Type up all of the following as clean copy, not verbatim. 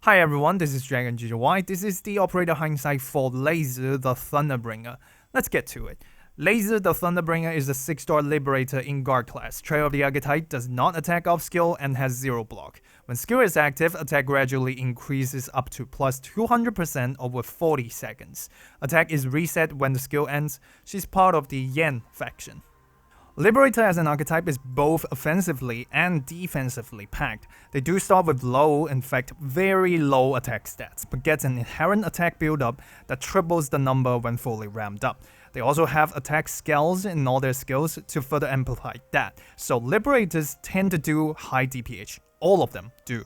Hi everyone, this is Dragon GGY. This is the operator Hindsight for Leizi the Thunderbringer. Let's get to it. Leizi the Thunderbringer is a 6-star Liberator in Guard class. Trait of the Archetype does not attack off skill and has 0 block. When skill is active, attack gradually increases up to plus 200% over 40 seconds. Attack is reset when the skill ends. She's part of the Yen faction. Liberator as an archetype is both offensively and defensively packed. They do start with low, in fact very low attack stats, but get an inherent attack build-up that triples the number when fully ramped up. They also have attack scales in all their skills to further amplify that, so Liberators tend to do high DPH. All of them do.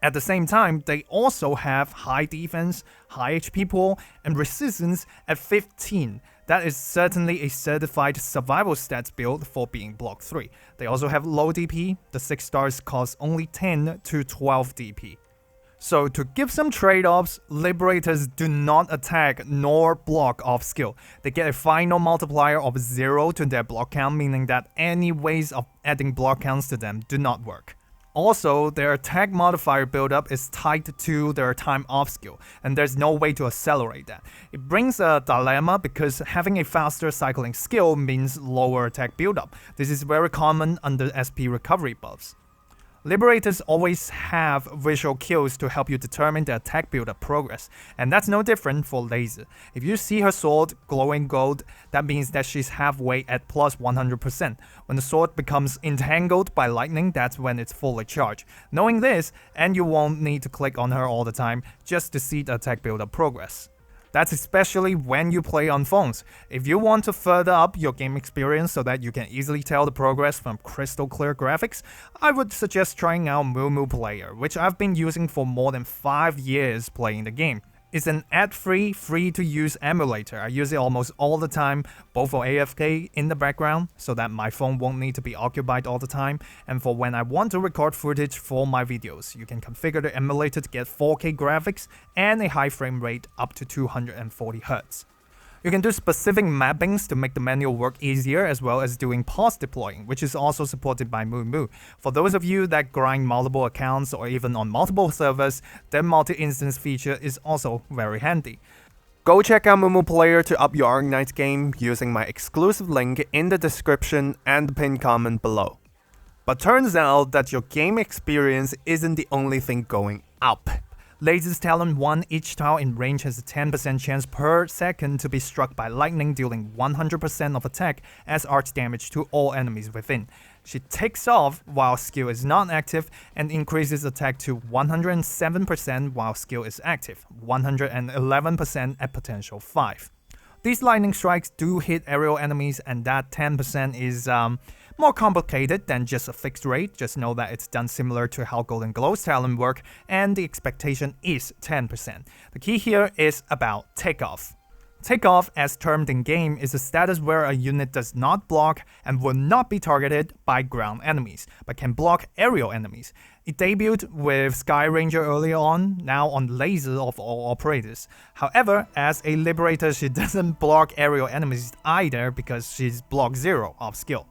At the same time, they also have high defense, high HP pool, and resistance at 15. That is certainly a certified survival stats build for being block 3. They also have low DP, the 6 stars cost only 10 to 12 DP. So to give some trade-offs, Liberators do not attack nor block off skill. They get a final multiplier of 0 to their block count, meaning that any ways of adding block counts to them do not work. Also, their attack modifier buildup is tied to their time off skill, and there's no way to accelerate that. It brings a dilemma because having a faster cycling skill means lower attack buildup. This is very common under SP recovery buffs. Liberators always have visual cues to help you determine the attack build-up progress, and that's no different for Leizi. If you see her sword glowing gold, that means that she's halfway at plus 100%. When the sword becomes entangled by lightning, that's when it's fully charged. Knowing this, and you won't need to click on her all the time just to see the attack build-up progress. That's especially when you play on phones. If you want to further up your game experience so that you can easily tell the progress from crystal clear graphics, I would suggest trying out MuMuPlayer, which I've been using for more than 5 years playing the game. It's an ad-free, free-to-use emulator. I use it almost all the time, both for AFK in the background, so that my phone won't need to be occupied all the time, and for when I want to record footage for my videos. You can configure the emulator to get 4K graphics and a high frame rate up to 240Hz. You can do specific mappings to make the manual work easier, as well as doing pause deploying, which is also supported by MuMu. For those of you that grind multiple accounts or even on multiple servers, their multi-instance feature is also very handy. Go check out MuMuPlayer to up your Arknights game using my exclusive link in the description and the pinned comment below. But turns out that your game experience isn't the only thing going up. Leizi's talent 1, each tile in range has a 10% chance per second to be struck by lightning, dealing 100% of attack as arch damage to all enemies within. She takes off while skill is not active and increases attack to 107% while skill is active, 111% at potential 5. These lightning strikes do hit aerial enemies, and that 10% is more complicated than just a fixed rate. Just know that it's done similar to how Golden Glow's talent work, and the expectation is 10%. The key here is about takeoff. Takeoff, as termed in game, is a status where a unit does not block and will not be targeted by ground enemies, but can block aerial enemies. It debuted with Sky Ranger earlier on, now on Leizi of all operators. However, as a Liberator, she doesn't block aerial enemies either because she's block 0 of skill.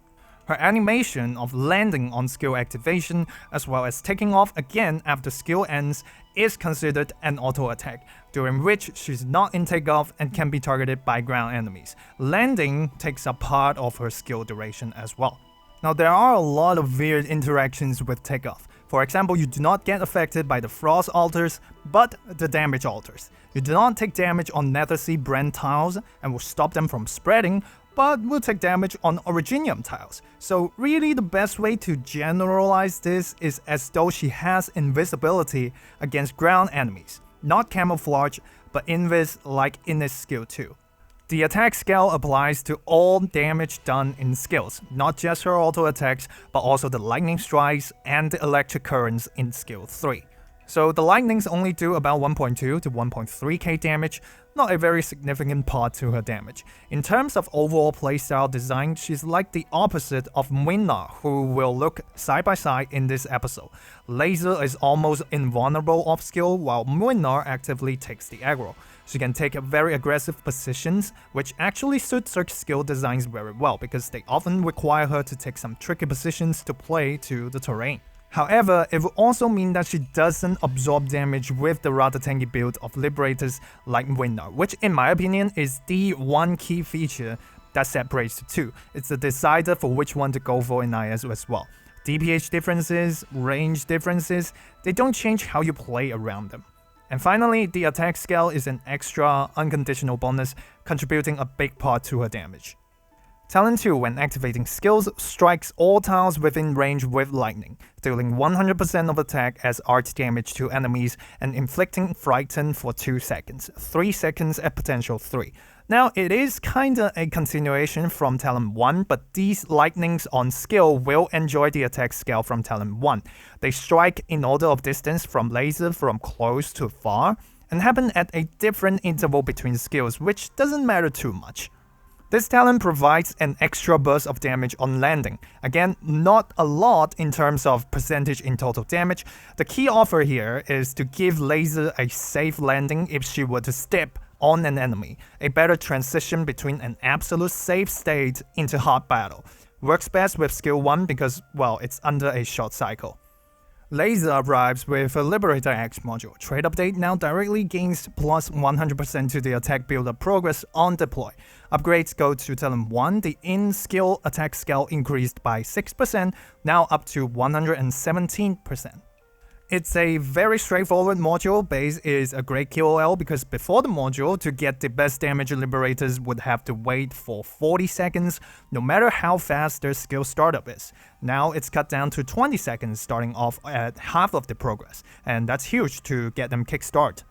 Her animation of landing on skill activation, as well as taking off again after skill ends, is considered an auto attack, during which she's not in takeoff and can be targeted by ground enemies. Landing takes up part of her skill duration as well. Now, there are a lot of weird interactions with takeoff. For example, you do not get affected by the frost altars, but the damage altars. You do not take damage on Nether Brand tiles and will stop them from spreading, but will take damage on Originium tiles. So really the best way to generalize this is as though she has invisibility against ground enemies. Not camouflage, but invis like in this skill too. The attack scale applies to all damage done in skills, not just her auto attacks, but also the lightning strikes and the electric currents in skill 3. So the lightnings only do about 1.2 to 1.3k damage, not a very significant part to her damage. In terms of overall playstyle design, she's like the opposite of Winnar, who will look side by side in this episode. Leizi is almost invulnerable off skill, while Winnar actively takes the aggro. She can take very aggressive positions, which actually suits her skill designs very well because they often require her to take some tricky positions to play to the terrain. However, it will also mean that she doesn't absorb damage with the rather tanky build of Liberators like Winnar, which in my opinion is the one key feature that separates the two. It's the decider for which one to go for in IS as well. DPH differences, range differences, they don't change how you play around them. And finally, the attack scale is an extra unconditional bonus, contributing a big part to her damage. Talent 2, when activating skills, strikes all tiles within range with lightning, dealing 100% of attack as art damage to enemies and inflicting frighten for 2 seconds, 3 seconds at potential 3. Now, it is kinda a continuation from Talent 1, but these lightnings on skill will enjoy the attack scale from Talent 1. They strike in order of distance from laser from close to far, and happen at a different interval between skills, which doesn't matter too much. This talent provides an extra burst of damage on landing. Again, not a lot in terms of percentage in total damage. The key offer here is to give Leizi a safe landing if she were to step on an enemy, a better transition between an absolute safe state into hard battle. Works best with skill 1 because, well, it's under a short cycle. Leizi arrives with a Liberator X module. Trait update now directly gains plus 100% to the attack build-up progress on deploy. Upgrades go to Talent 1, the in-skill attack scale increased by 6%, now up to 117%. It's a very straightforward module. Base is a great KOL because before the module, to get the best damage, Liberators would have to wait for 40 seconds, no matter how fast their skill startup is. Now it's cut down to 20 seconds, starting off at half of the progress, and that's huge to get them kickstart.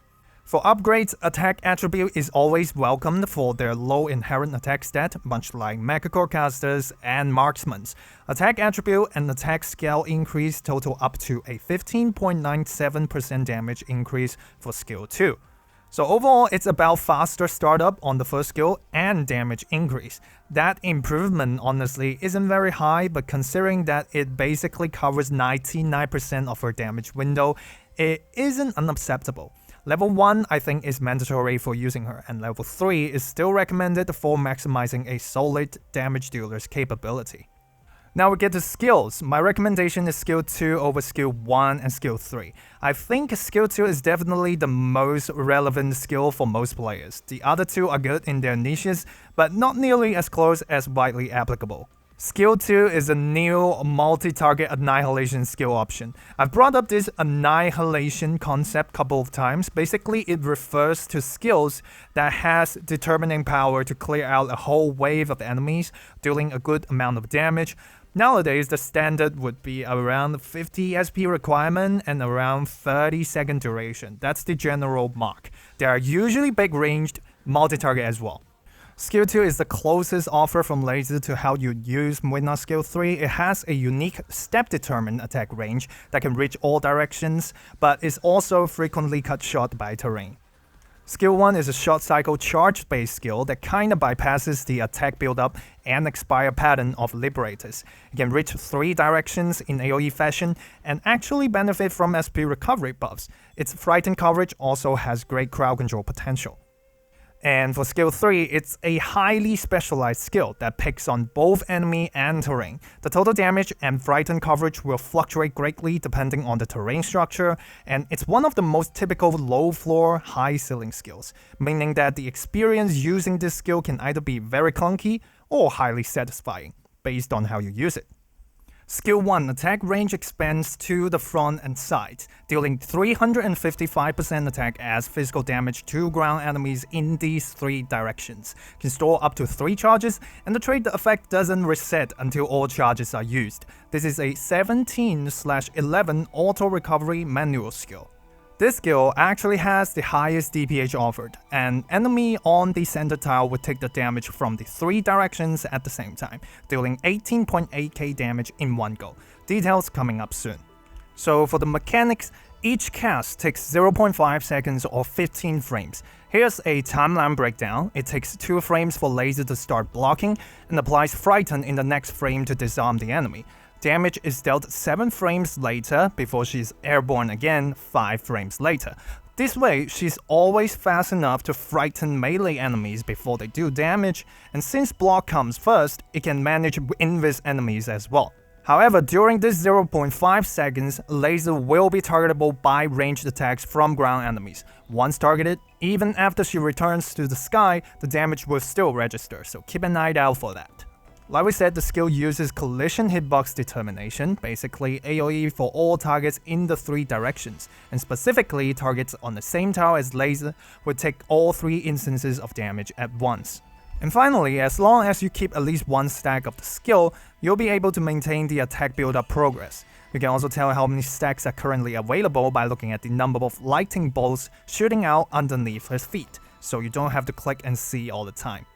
For upgrades, attack attribute is always welcomed for their low inherent attack stat, much like Megacore casters and marksmans. Attack attribute and attack scale increase total up to a 15.97% damage increase for skill 2. So overall, it's about faster startup on the first skill and damage increase. That improvement honestly isn't very high, but considering that it basically covers 99% of her damage window, it isn't unacceptable. Level 1 I think is mandatory for using her, and level 3 is still recommended for maximizing a solid damage dealer's capability. Now we get to skills. My recommendation is skill 2 over skill 1 and skill 3. I think skill 2 is definitely the most relevant skill for most players. The other two are good in their niches, but not nearly as close as widely applicable. Skill 2 is a new multi-target annihilation skill option. I've brought up this annihilation concept a couple of times. Basically, it refers to skills that has determining power to clear out a whole wave of enemies, dealing a good amount of damage. Nowadays, the standard would be around 50 SP requirement and around 30 second duration. That's the general mark. They are usually big ranged, multi-target as well. Skill 2 is the closest offer from Leizi to how you use Winnar Skill 3. It has a unique step-determined attack range that can reach all directions, but is also frequently cut short by terrain. Skill 1 is a short cycle charge-based skill that kinda bypasses the attack build-up and expire pattern of Liberators. It can reach 3 directions in AoE fashion and actually benefit from SP recovery buffs. Its Frighten coverage also has great crowd control potential. And for skill 3, it's a highly specialized skill that picks on both enemy and terrain. The total damage and frighten coverage will fluctuate greatly depending on the terrain structure, and it's one of the most typical low floor, high ceiling skills, meaning that the experience using this skill can either be very clunky or highly satisfying, based on how you use it. Skill 1, attack range expands to the front and side, dealing 355% attack as physical damage to ground enemies in these 3 directions. Can store up to 3 charges, and the trait effect doesn't reset until all charges are used. This is a 17/11 auto recovery manual skill. This skill actually has the highest DPH offered. An enemy on the center tile would take the damage from the 3 directions at the same time, dealing 18.8k damage in one go. Details coming up soon. So for the mechanics, each cast takes 0.5 seconds or 15 frames. Here's a timeline breakdown. It takes 2 frames for Leizi to start blocking and applies Frighten in the next frame to disarm the enemy. Damage is dealt 7 frames later before she's airborne again 5 frames later. This way, she's always fast enough to frighten melee enemies before they do damage, and since block comes first, it can manage invis enemies as well. However, during this 0.5 seconds, Leizi will be targetable by ranged attacks from ground enemies. Once targeted, even after she returns to the sky, the damage will still register, so keep an eye out for that. Like we said, the skill uses collision hitbox determination, basically AoE for all targets in the 3 directions, and specifically targets on the same tile as Leizi would take all 3 instances of damage at once. And finally, as long as you keep at least 1 stack of the skill, you'll be able to maintain the attack build-up progress. You can also tell how many stacks are currently available by looking at the number of lightning bolts shooting out underneath his feet, so you don't have to click and see all the time.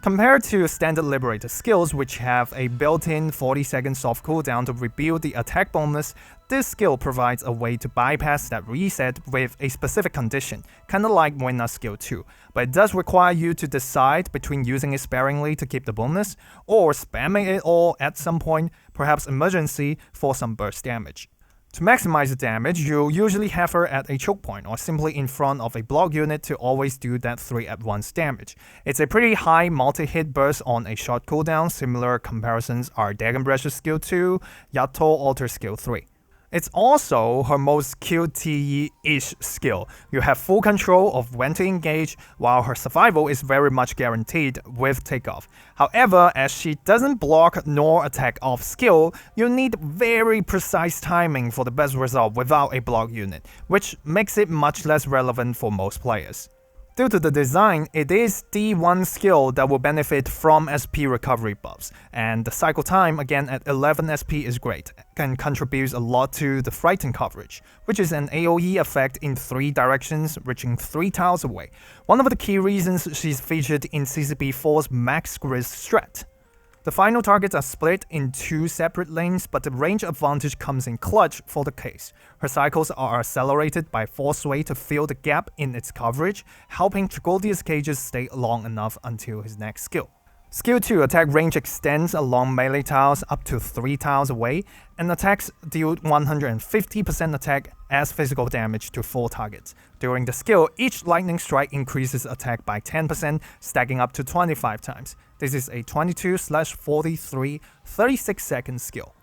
Compared to standard Liberator skills, which have a built-in 40-second soft cooldown to rebuild the attack bonus, this skill provides a way to bypass that reset with a specific condition, kinda like Moina's skill 2, but it does require you to decide between using it sparingly to keep the bonus, or spamming it all at some point, perhaps emergency, for some burst damage. To maximize the damage, you'll usually have her at a choke point or simply in front of a block unit to always do that 3 at once damage. It's a pretty high multi-hit burst on a short cooldown. Similar comparisons are Dagonbrecher's skill 2, Yato Alter skill 3. It's also her most QTE-ish skill. You have full control of when to engage, while her survival is very much guaranteed with takeoff. However, as she doesn't block nor attack off skill, you need very precise timing for the best result without a block unit, which makes it much less relevant for most players. Due to the design, it is the one skill that will benefit from SP recovery buffs, and the cycle time again at 11 SP is great, and contributes a lot to the Frighten coverage, which is an AoE effect in 3 directions, reaching 3 tiles away. One of the key reasons she's featured in CCP4's Max Grizz strat. The final targets are split in 2 separate lanes, but the range advantage comes in clutch for the case. Her cycles are accelerated by force sway to fill the gap in its coverage, helping Trigoldia's cages stay long enough until his next skill. Skill 2 attack range extends along melee tiles up to 3 tiles away, and attacks deal 150% attack as physical damage to 4 targets. During the skill, each lightning strike increases attack by 10%, stacking up to 25 times. This is a 22/43 36-second skill.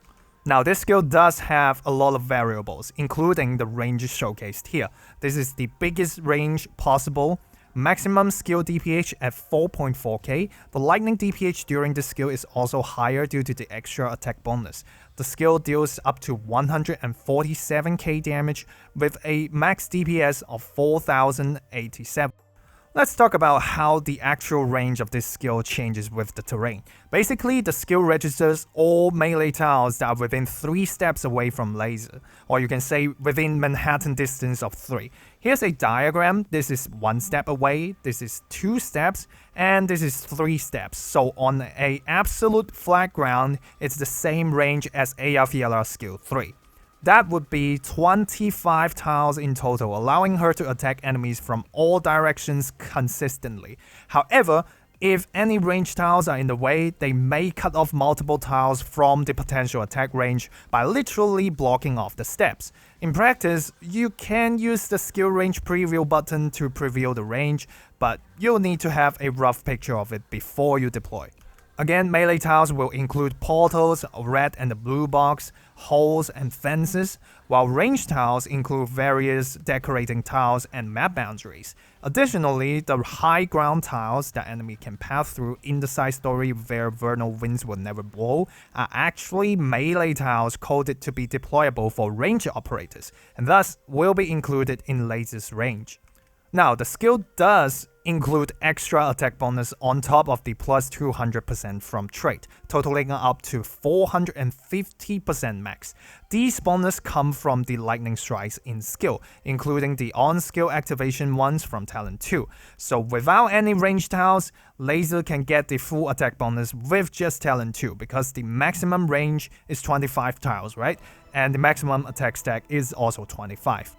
Now, this skill does have a lot of variables, including the range showcased here. This is the biggest range possible. Maximum skill DPH at 4.4k. The lightning DPH during this skill is also higher due to the extra attack bonus. The skill deals up to 147k damage with a max DPS of 4087. Let's talk about how the actual range of this skill changes with the terrain. Basically, the skill registers all melee tiles that are within 3 steps away from Leizi, or you can say within Manhattan distance of 3. Here's a diagram. This is 1 step away, this is 2 steps, and this is 3 steps. So on a absolute flat ground, it's the same range as Eyjafjalla's skill 3. That would be 25 tiles in total, allowing her to attack enemies from all directions consistently. However, if any range tiles are in the way, they may cut off multiple tiles from the potential attack range by literally blocking off the steps. In practice, you can use the skill range preview button to preview the range, but you'll need to have a rough picture of it before you deploy. Again, melee tiles will include portals, a red and a blue box, holes and fences, while range tiles include various decorating tiles and map boundaries. Additionally, the high ground tiles that enemy can pass through in the side story where vernal winds will never blow are actually melee tiles coded to be deployable for range operators, and thus will be included in Leizi's range. Now, the skill does include extra attack bonus on top of the plus 200% from trait, totaling up to 450% max. These bonus come from the lightning strikes in skill, including the on-skill activation ones from talent 2. So without any range tiles, Leizi can get the full attack bonus with just talent 2, because the maximum range is 25 tiles, right? And the maximum attack stack is also 25.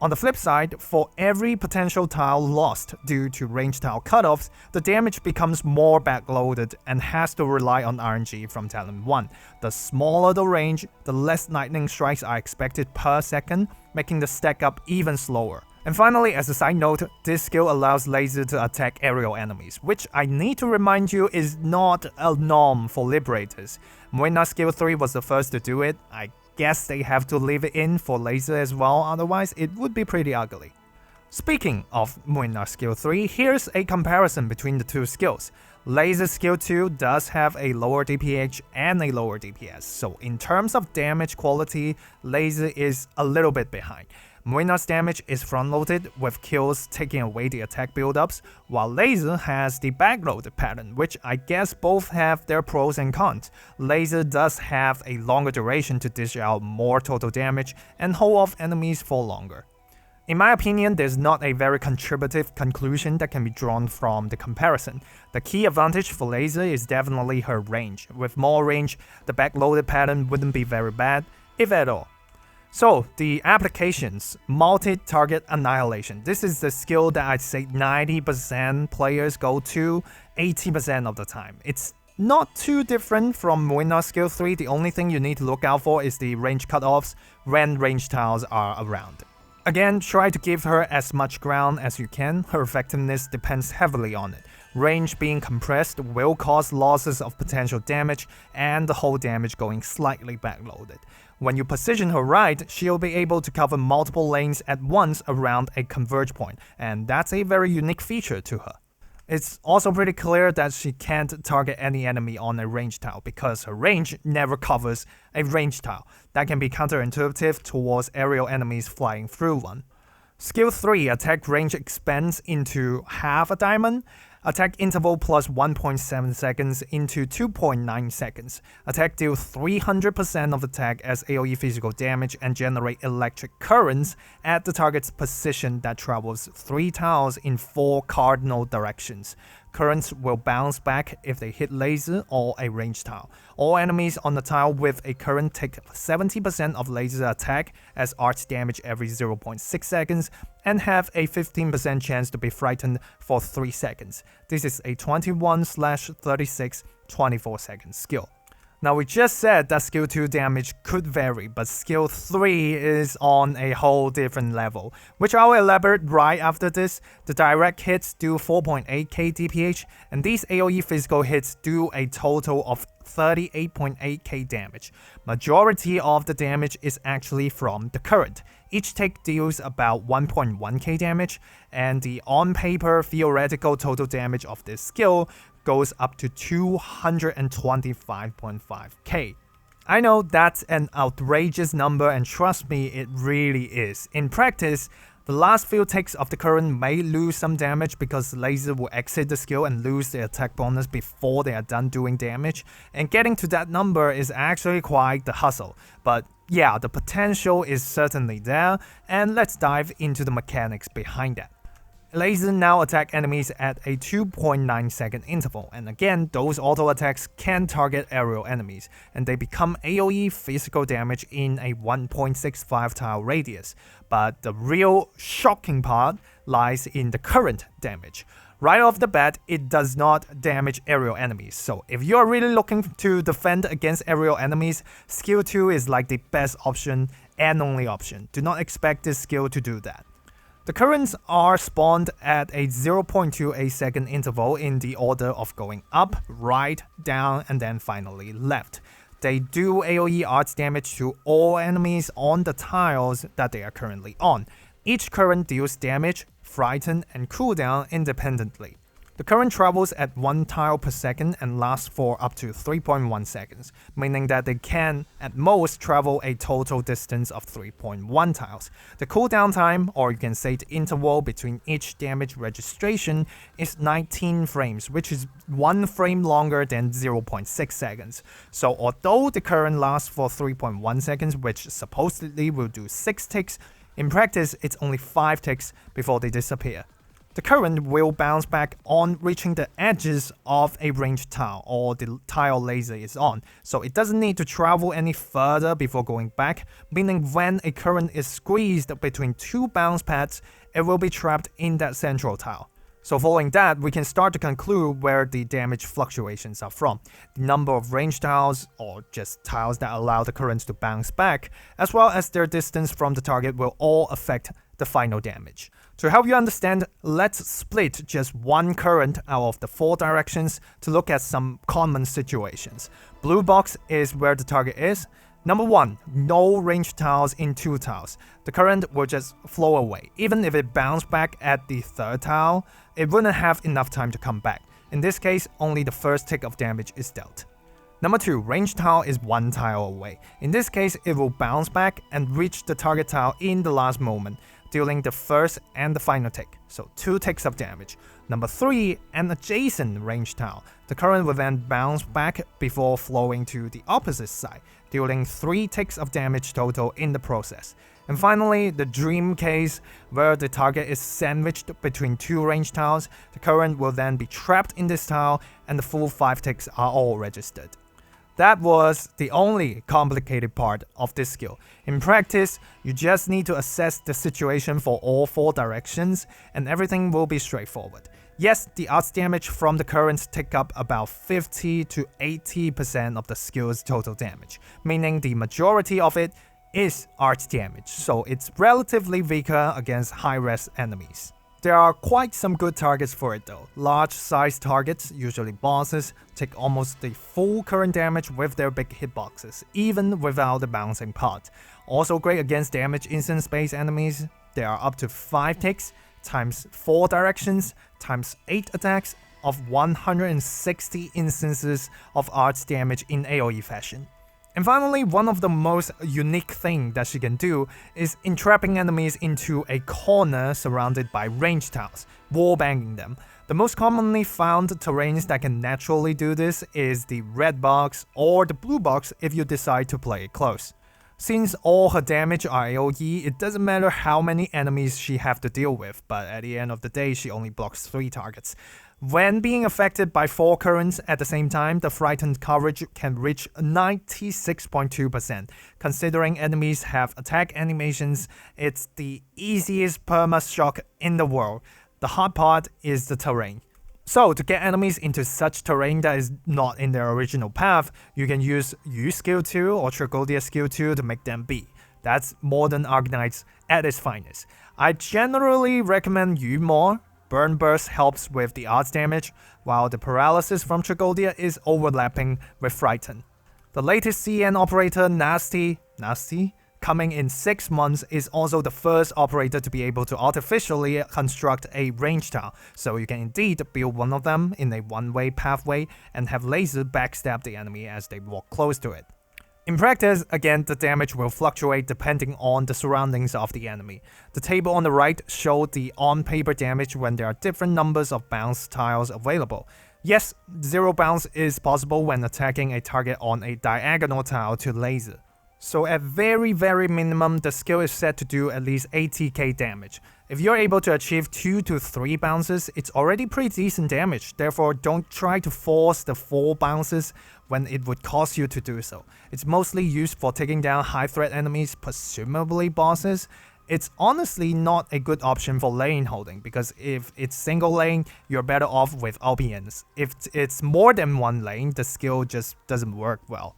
On the flip side, for every potential tile lost due to range tile cutoffs, the damage becomes more backloaded and has to rely on RNG from talent 1. The smaller the range, the less lightning strikes are expected per second, making the stack up even slower. And finally, as a side note, this skill allows Leizi to attack aerial enemies, which I need to remind you is not a norm for Liberators. Moina skill 3 was the first to do it. I guess they have to leave it in for Leizi as well, otherwise it would be pretty ugly. Speaking of Moina skill 3, here's a comparison between the two skills. Leizi skill 2 does have a lower DPH and a lower DPS, so in terms of damage quality, Leizi is a little bit behind. Moina's damage is front-loaded, with kills taking away the attack buildups, while Leizi has the back-loaded pattern, which I guess both have their pros and cons. Leizi does have a longer duration to dish out more total damage and hold off enemies for longer. In my opinion, there's not a very contributive conclusion that can be drawn from the comparison. The key advantage for Leizi is definitely her range. With more range, the back-loaded pattern wouldn't be very bad, if at all. So, the applications, multi-target annihilation. This is the skill that I'd say 90% players go to 80% of the time. It's not too different from Moina skill 3, the only thing you need to look out for is the range cutoffs when range tiles are around. Again, try to give her as much ground as you can, her effectiveness depends heavily on it. Range being compressed will cause losses of potential damage and the whole damage going slightly backloaded. When you position her right, she'll be able to cover multiple lanes at once around a converge point, and that's a very unique feature to her. It's also pretty clear that she can't target any enemy on a range tile because her range never covers a range tile. That can be counterintuitive towards aerial enemies flying through one. Skill 3, attack range expands into half a diamond. Attack interval plus 1.7 seconds into 2.9 seconds. Attack deal 300% of attack as AoE physical damage and generate electric currents at the target's position that travels 3 tiles in 4 cardinal directions. Currents will bounce back if they hit Leizi or a range tile. All enemies on the tile with a current take 70% of Leizi's attack as arch damage every 0.6 seconds and have a 15% chance to be frightened for 3 seconds. This is a 21/36 24-second skill. Now we just said that skill 2 damage could vary, but skill 3 is on a whole different level, which I'll elaborate right after this. The direct hits do 4.8k DPH, and these AoE physical hits do a total of 38.8k damage. Majority of the damage is actually from the current. Each take deals about 1.1k damage, and the on-paper theoretical total damage of this skill goes up to 225.5k. I know that's an outrageous number, and trust me, it really is. In practice, the last few ticks of the current may lose some damage because Leizi will exit the skill and lose the attack bonus before they are done doing damage, and getting to that number is actually quite the hustle. But yeah, the potential is certainly there, and let's dive into the mechanics behind that. Leizi now attack enemies at a 2.9 second interval, and again, those auto attacks can target aerial enemies, and they become AoE physical damage in a 1.65 tile radius. But the real shocking part lies in the current damage. Right off the bat, it does not damage aerial enemies, so if you're really looking to defend against aerial enemies, skill 2 is like the best option and only option. Do not expect this skill to do that. The currents are spawned at a 0.28 second interval in the order of going up, right, down, and then finally left. They do AoE arch damage to all enemies on the tiles that they are currently on. Each current deals damage, frighten, and cooldown independently. The current travels at 1 tile per second and lasts for up to 3.1 seconds, meaning that they can, at most, travel a total distance of 3.1 tiles. The cooldown time, or you can say the interval between each damage registration, is 19 frames, which is 1 frame longer than 0.6 seconds. So although the current lasts for 3.1 seconds, which supposedly will do 6 ticks, in practice it's only 5 ticks before they disappear. The current will bounce back on reaching the edges of a ranged tile or the tile Leizi is on, so it doesn't need to travel any further before going back, meaning when a current is squeezed between 2 bounce pads, it will be trapped in that central tile. So following that, we can start to conclude where the damage fluctuations are from. The number of range tiles, or just tiles that allow the currents to bounce back, as well as their distance from the target will all affect the the final damage. To help you understand, let's split just one current out of the 4 directions to look at some common situations. Blue box is where the target is. Number 1, no ranged tiles in 2 tiles. The current will just flow away. Even if it bounced back at the 3rd tile, it wouldn't have enough time to come back. In this case, only the first tick of damage is dealt. Number 2, ranged tile is 1 tile away. In this case, it will bounce back and reach the target tile in the last moment, dealing the first and the final tick, so 2 ticks of damage. Number 3, an adjacent ranged tile. The current will then bounce back before flowing to the opposite side, dealing 3 ticks of damage total in the process. And finally, the dream case, where the target is sandwiched between 2 ranged tiles. The current will then be trapped in this tile, and the full 5 ticks are all registered. That was the only complicated part of this skill. In practice, you just need to assess the situation for all 4 directions, and everything will be straightforward. Yes, the odds damage from the currents take up about 50 to 80% of the skill's total damage, meaning the majority of it is arch damage, so it's relatively weaker against high-res enemies. There are quite some good targets for it though. Large-sized targets, usually bosses, take almost the full current damage with their big hitboxes, even without the bouncing part. Also great against damage instant space enemies. There are up to 5 ticks, times 4 directions, times 8 attacks of 160 instances of arch damage in AoE fashion. And finally, one of the most unique things that she can do is entrapping enemies into a corner surrounded by ranged tiles, wallbanging them. The most commonly found terrains that can naturally do this is the red box or the blue box if you decide to play it close. Since all her damage are AoE, it doesn't matter how many enemies she have to deal with, but at the end of the day, she only blocks 3 targets. When being affected by 4 currents at the same time, the frightened coverage can reach 96.2%. Considering enemies have attack animations, it's the easiest perma-shock in the world. The hard part is the terrain. So, to get enemies into such terrain that is not in their original path, you can use Yu skill 2 or Tragodia skill 2 to make them be. That's modern Arknights at its finest. I generally recommend Yu more. Burn Burst helps with the odds damage, while the paralysis from Tragodia is overlapping with Frighten. The latest CN operator, Nasty, coming in 6 months, is also the first operator to be able to artificially construct a range tile, so you can indeed build one of them in a one-way pathway and have Leizi backstab the enemy as they walk close to it. In practice, again, the damage will fluctuate depending on the surroundings of the enemy. The table on the right shows the on-paper damage when there are different numbers of bounce tiles available. Yes, 0 bounce is possible when attacking a target on a diagonal tile to Leizi. So at very minimum, the skill is set to do at least 80k damage. If you're able to achieve 2 to 3 bounces, it's already pretty decent damage, therefore don't try to force the 4 bounces when it would cost you to do so. It's mostly used for taking down high threat enemies, presumably bosses. It's honestly not a good option for lane holding, because if it's single lane, you're better off with LPNs. If it's more than 1 lane, the skill just doesn't work well.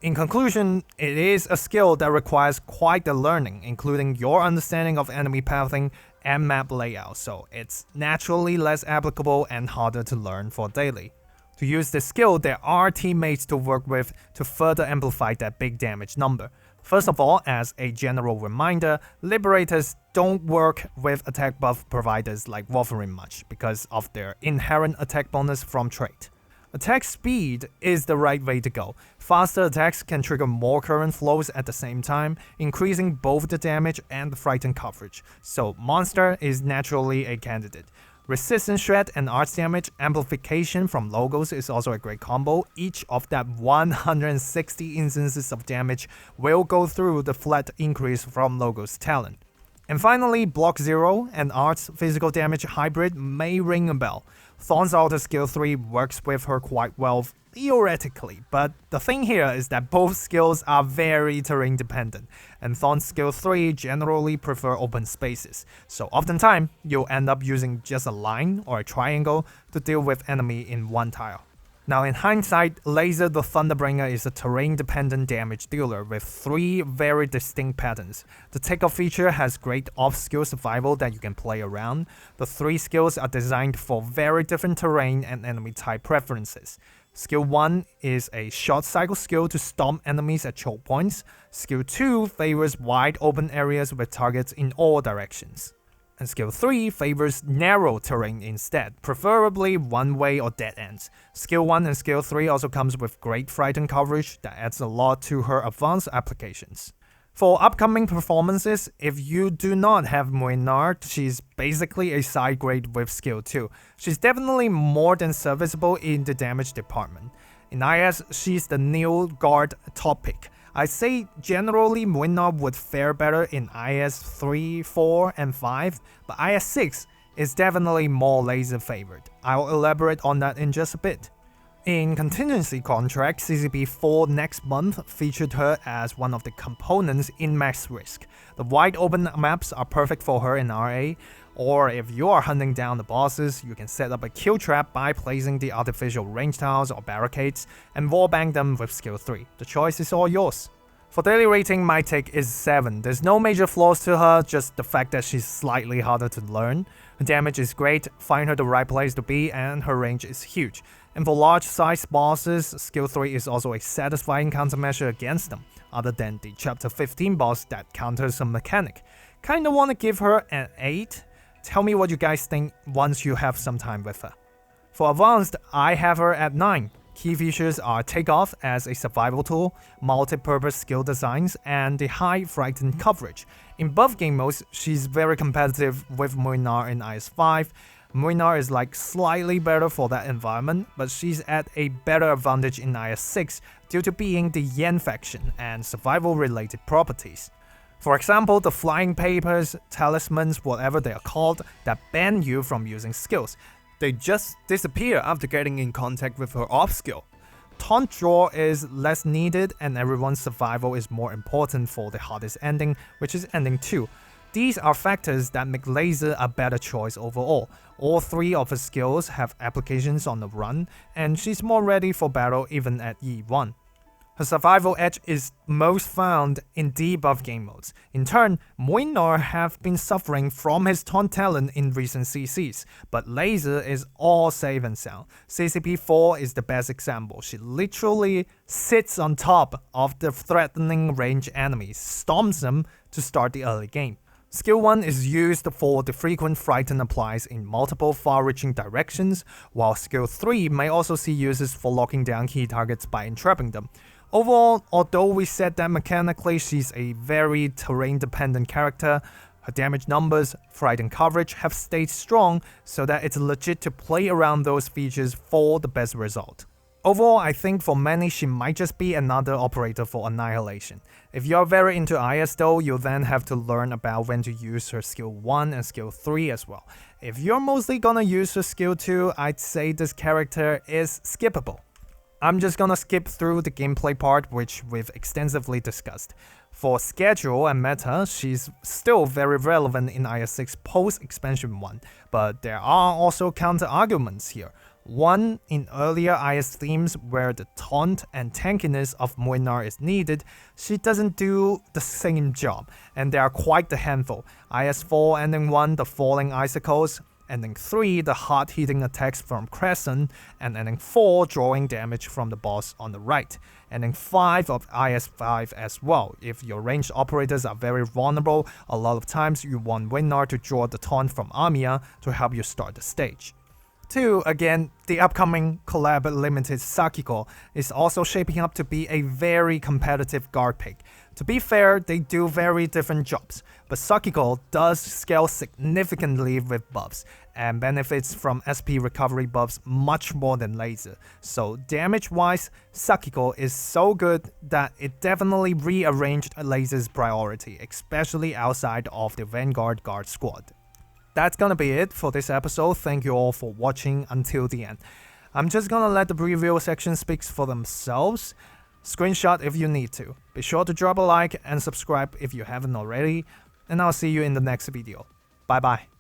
In conclusion, it is a skill that requires quite the learning, including your understanding of enemy pathing and map layout, so it's naturally less applicable and harder to learn for daily. To use this skill, there are teammates to work with to further amplify that big damage number. First of all, as a general reminder, Liberators don't work with attack buff providers like Wolverine much because of their inherent attack bonus from trait. Attack speed is the right way to go. Faster attacks can trigger more current flows at the same time, increasing both the damage and the frightened coverage, so Monster is naturally a candidate. Resistance Shred and Arch Damage amplification from logos is also a great combo. Each of that 160 instances of damage will go through the flat increase from logos talent. And finally, Block 0 and Art's physical damage hybrid may ring a bell. Thorn's Altar skill 3 works with her quite well theoretically, but the thing here is that both skills are very terrain dependent, and Thorn's skill 3 generally prefer open spaces, so oftentimes you'll end up using just a line or a triangle to deal with enemy in one tile. Now in hindsight, Leizi the Thunderbringer is a terrain-dependent damage dealer with 3 very distinct patterns. The takeoff feature has great off-skill survival that you can play around. The 3 skills are designed for very different terrain and enemy type preferences. Skill 1 is a short cycle skill to stomp enemies at choke points. Skill 2 favors wide open areas with targets in all directions. And skill 3 favors narrow terrain instead, preferably one-way or dead ends. Skill 1 and skill 3 also comes with great frighten coverage that adds a lot to her advanced applications. For upcoming performances, if you do not have Muinar, she's basically a side grade with skill 2. She's definitely more than serviceable in the damage department. In IS, she's the new guard top pick. I'd say generally Muinar would fare better in IS 3, 4, and 5, but IS 6 is definitely more Leizi favored. I'll elaborate on that in just a bit. In Contingency Contract, CCP 4 next month featured her as one of the components in Max Risk. The wide open maps are perfect for her in RA, or if you are hunting down the bosses, you can set up a kill trap by placing the artificial range tiles or barricades and wallbang them with skill 3. The choice is all yours. For daily rating, my take is 7. There's no major flaws to her, just the fact that she's slightly harder to learn. Her damage is great, find her the right place to be, and her range is huge. And for large size bosses, skill 3 is also a satisfying countermeasure against them, other than the chapter 15 boss that counters some mechanic. Kinda wanna give her an 8. Tell me what you guys think once you have some time with her. For advanced, I have her at 9. Key features are takeoff as a survival tool, multi-purpose skill designs, and the high frightened coverage. In buff game modes, she's very competitive with Muinar in IS-5. Muinar is like slightly better for that environment, but she's at a better advantage in IS-6 due to being the Yen faction and survival-related properties. For example, the flying papers, talismans, whatever they are called, that ban you from using skills. They just disappear after getting in contact with her off skill. Taunt draw is less needed and everyone's survival is more important for the hardest ending, which is ending 2. These are factors that make Leizi a better choice overall. All 3 of her skills have applications on the run, and she's more ready for battle even at E1. Her survival edge is most found in debuff game modes. In turn, Muinar have been suffering from his taunt talent in recent CCs, but Leizi is all safe and sound. CCP 4 is the best example. She literally sits on top of the threatening range enemies, stomps them to start the early game. Skill 1 is used for the frequent frighten applies in multiple far-reaching directions, while Skill 3 may also see uses for locking down key targets by entrapping them. Overall, although we said that mechanically she's a very terrain-dependent character, her damage numbers, frighten coverage have stayed strong so that it's legit to play around those features for the best result. Overall, I think for many she might just be another operator for Annihilation. If you're very into IS though, you'll then have to learn about when to use her skill 1 and skill 3 as well. If you're mostly gonna use her skill 2, I'd say this character is skippable. I'm just gonna skip through the gameplay part, which we've extensively discussed. For schedule and meta, she's still very relevant in IS-6 post-expansion 1, but there are also counter-arguments here. One, in earlier IS themes where the taunt and tankiness of Muinar is needed, she doesn't do the same job, and there are quite the handful. IS-4 ending 1, the falling icicles, ending 3, the hard-hitting attacks from Crescent, and ending 4, drawing damage from the boss on the right. Ending 5 of IS-5 as well. If your ranged operators are very vulnerable, a lot of times you want Muinar to draw the taunt from Amiya to help you start the stage. 2, again, the upcoming collab limited Sakiko is also shaping up to be a very competitive guard pick. To be fair, they do very different jobs, but Sakiko does scale significantly with buffs, and benefits from SP recovery buffs much more than Leizi. So damage-wise, Sakiko is so good that it definitely rearranged Leizi's priority, especially outside of the Vanguard guard squad. That's gonna be it for this episode. Thank you all for watching until the end. I'm just gonna let the preview section speak for themselves. Screenshot if you need to. Be sure to drop a like and subscribe if you haven't already, and I'll see you in the next video. Bye bye.